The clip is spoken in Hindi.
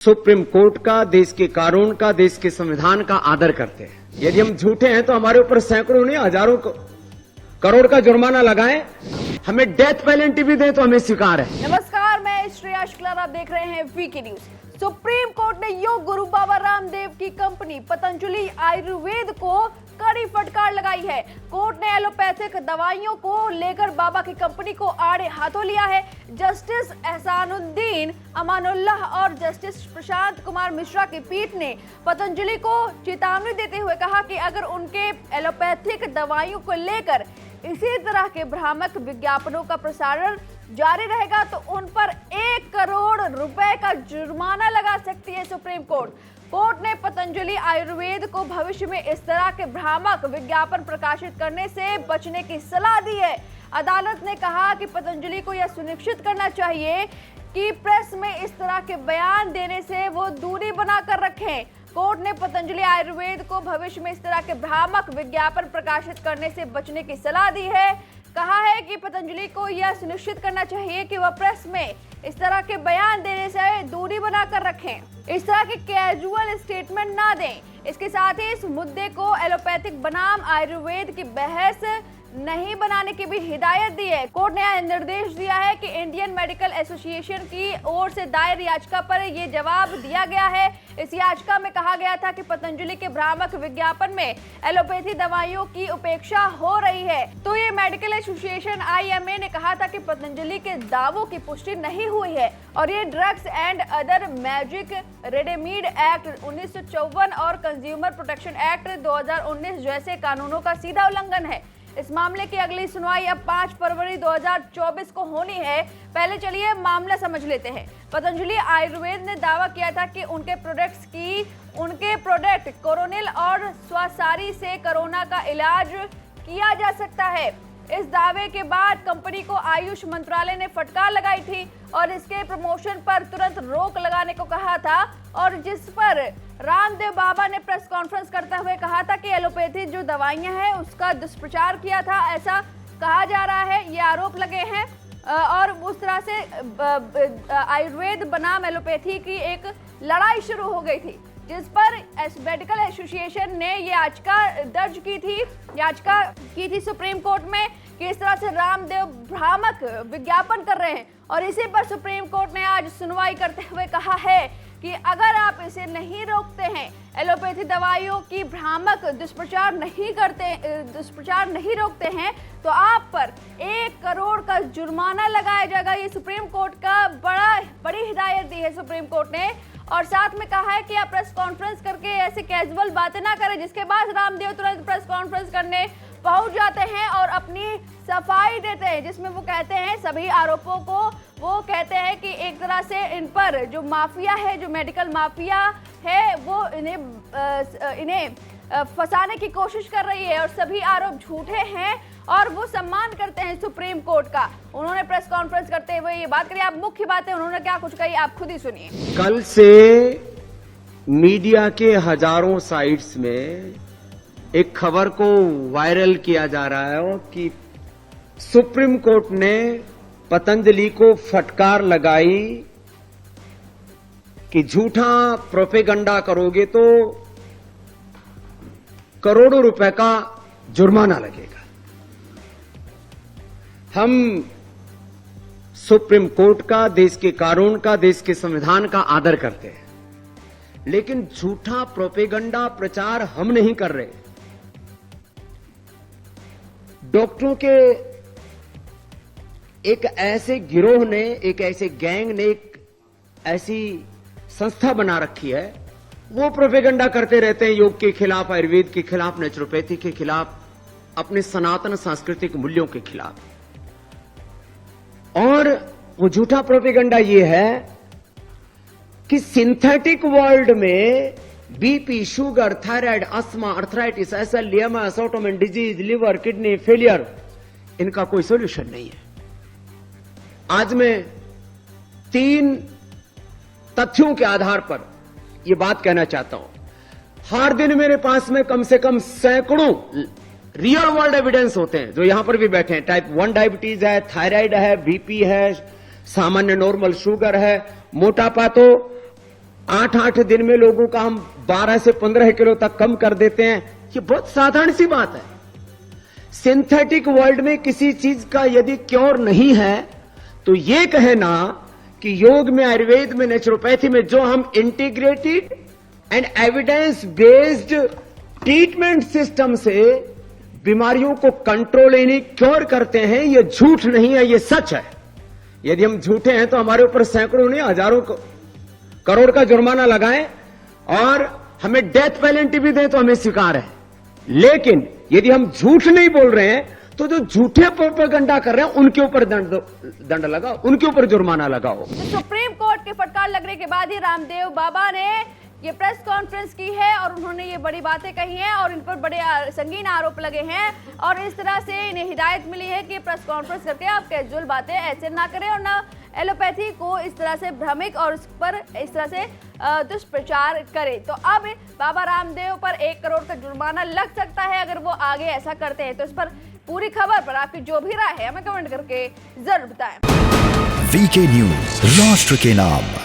सुप्रीम कोर्ट का, देश के कानून का, देश के संविधान का आदर करते हैं। यदि हम झूठे हैं तो हमारे ऊपर सैकड़ों नहीं हजारों करोड़ का जुर्माना लगाएं, हमें डेथ पेनल्टी भी दें तो हमें स्वीकार है। नमस्कार, मैं श्रेया शुक्ला, आप देख रहे हैं वीके न्यूज। सुप्रीम कोर्ट ने योग गुरु बाबा रामदेव की कंपनी पतंजलि आयुर्वेद को कड़ी फटकार लगाई है। कोर्ट ने एलोपैथिक दवाइयों को लेकर बाबा की कंपनी को आड़े हाथों लिया है। जस्टिस एहसानुद्दीन अमानुल्लाह और जस्टिस प्रशांत कुमार मिश्रा की पीठ ने पतंजलि को चेतावनी देते हुए कहा कि अगर उनके एलोपैथिक दवाइयों को लेकर इसी तरह के भ्रामक विज्ञापनों का प्रसारण जारी रहेगा तो उन पर 1 करोड़ रुपए का जुर्माना लगा सकती है सुप्रीम कोर्ट। कोर्ट ने पतंजलि आयुर्वेद को भविष्य में इस तरह के भ्रामक विज्ञापन प्रकाशित करने से बचने की सलाह दी है। अदालत ने कहा कि पतंजलि को यह सुनिश्चित करना चाहिए कि प्रेस में इस तरह के बयान देने से वो दूरी बनाकर रखें। कोर्ट ने पतंजलि आयुर्वेद को भविष्य में इस तरह के भ्रामक विज्ञापन प्रकाशित करने से बचने की सलाह दी है। कहा है कि पतंजलि को यह सुनिश्चित करना चाहिए कि वह प्रेस में इस तरह के बयान देने से दूरी बनाकर रखें, इस तरह के कैजुअल स्टेटमेंट ना दें। इसके साथ ही इस मुद्दे को एलोपैथिक बनाम आयुर्वेद की बहस नहीं बनाने की भी हिदायत दी है। कोर्ट ने यह निर्देश दिया है कि इंडियन मेडिकल एसोसिएशन की ओर से दायर याचिका पर यह जवाब दिया गया है। इस याचिका में कहा गया था कि पतंजलि के भ्रामक विज्ञापन में एलोपैथी दवाइयों की उपेक्षा हो रही है। तो ये मेडिकल एसोसिएशन IMA ने कहा था कि पतंजलि के दावों की पुष्टि नहीं हुई है और ये drugs and other magic readymade act 1954 और कंज्यूमर प्रोटेक्शन एक्ट 2019 जैसे कानूनों का सीधा उल्लंघन है। इस मामले की अगली सुनवाई अब 5 फरवरी 2024 को होनी है। पहले चलिए मामला समझ लेते हैं। पतंजलि आयुर्वेद ने दावा किया था कि उनके प्रोडक्ट कोरोनिल और स्वासारी से कोरोना का इलाज किया जा सकता है। इस दावे के बाद कंपनी को आयुष मंत्रालय ने फटकार लगाई थी और इसके प्रमोशन पर तुरंत रोक लगाने को कहा था, और जिस पर रामदेव बाबा ने प्रेस कॉन्फ्रेंस करते हुए कहा था कि एलोपैथी जो दवाइयां हैं उसका दुष्प्रचार किया था, ऐसा कहा जा रहा है, ये आरोप लगे हैं। और उस तरह से आयुर्वेद बनाम एलोपैथी की एक लड़ाई शुरू हो गई थी, जिस पर मेडिकल एसोसिएशन ने ये याचिका की थी सुप्रीम कोर्ट में कि इस तरह से रामदेव भ्रामक विज्ञापन कर रहे हैं। और इसी पर सुप्रीम कोर्ट ने आज सुनवाई करते हुए कहा है कि अगर आप इसे नहीं रोकते हैं, एलोपैथी दवाइयों की भ्रामक दुष्प्रचार नहीं रोकते हैं, तो आप पर 1 करोड़ का जुर्माना लगाया जाएगा। ये सुप्रीम कोर्ट का बड़ी हिदायत दी है सुप्रीम कोर्ट ने। और साथ में कहा है कि आप प्रेस कॉन्फ्रेंस करके ऐसे कैजुअल बातें ना करें, जिसके बाद रामदेव तुरंत प्रेस कॉन्फ्रेंस करने पहुंच जाते हैं और अपनी सफाई देते हैं, जिसमें वो कहते हैं सभी आरोपों को, वो कहते हैं कि एक तरह से इन पर जो माफिया है, जो मेडिकल माफिया है, वो इन्हें फंसाने की कोशिश कर रही है और सभी आरोप झूठे हैं और वो सम्मान करते हैं सुप्रीम कोर्ट का। उन्होंने प्रेस कॉन्फ्रेंस करते हुए ये बात करी। आप मुख्य बातें उन्होंने क्या कुछ कही, आप खुद ही सुनिए। कल से मीडिया के हजारों साइट्स में एक खबर को वायरल किया जा रहा है कि सुप्रीम कोर्ट ने पतंजलि को फटकार लगाई कि झूठा प्रोपेगंडा करोगे तो करोड़ों रुपए का जुर्माना लगेगा। हम सुप्रीम कोर्ट का, देश के कानून का, देश के संविधान का आदर करते हैं, लेकिन झूठा प्रोपेगंडा प्रचार हम नहीं कर रहे। डॉक्टरों के एक ऐसे गिरोह ने, एक ऐसे गैंग ने, एक ऐसी संस्था बना रखी है, वो प्रोपेगंडा करते रहते हैं योग के खिलाफ, आयुर्वेद के खिलाफ, नेचुरोपैथी के खिलाफ, अपने सनातन सांस्कृतिक मूल्यों के खिलाफ। और वो झूठा प्रोपेगंडा ये है कि सिंथेटिक वर्ल्ड में BP, sugar, thyroid, asthma, arthritis, एसएलियमा, autoimmune disease, liver, kidney failure, इनका कोई सॉल्यूशन नहीं है। आज मैं 3 तथ्यों के आधार पर यह बात कहना चाहता हूं। हर दिन मेरे पास में कम से कम सैकड़ों रियल वर्ल्ड एविडेंस होते हैं, जो यहां पर भी बैठे हैं। टाइप 1 डायबिटीज है, थायराइड है, बीपी है, सामान्य नॉर्मल शुगर है, मोटापा तो 8-8 दिन में लोगों का हम 12 से 15 किलो तक कम कर देते हैं, ये बहुत साधारण सी बात है। सिंथेटिक वर्ल्ड में किसी चीज का यदि क्योर नहीं है तो ये कहना कि योग में, आयुर्वेद में, नेचुरोपैथी में जो हम integrated and evidence based treatment system से बीमारियों को कंट्रोल यानी क्योर करते हैं, ये झूठ नहीं है, ये सच है। यदि हम झूठे हैं तो हमारे ऊपर सैकड़ों नहीं हजारों करोड़ का जुर्माना लगाएं और हमें डेथ पेनल्टी भी दें तो हमें स्वीकार है। लेकिन यदि हम झूठ नहीं बोल रहे हैं तो जो झूठे प्रोपेगेंडा कर रहे हैं उनके ऊपर दंड लगाओ, उनके ऊपर जुर्माना लगाओ। सुप्रीम कोर्ट की फटकार लगने के बाद ही रामदेव बाबा ने ये प्रेस कॉन्फ्रेंस की है और उन्होंने ये बड़ी बातें कही हैं और इन पर बड़े संगीन आरोप लगे हैं और इस तरह से इन्हें हिदायत मिली है कि प्रेस कॉन्फ्रेंस करके आप कैजुअल बातें ऐसे ना करें और ना एलोपैथी को इस तरह से भ्रमिक और उस पर इस तरह से दुष्प्रचार करें। तो अब बाबा रामदेव पर 1 करोड़ का जुर्माना लग सकता है अगर वो आगे ऐसा करते हैं। तो इस पर पूरी खबर पर आपकी जो भी राय है हमें कमेंट करके जरूर बताएं। वीके न्यूज, राष्ट्र के नाम।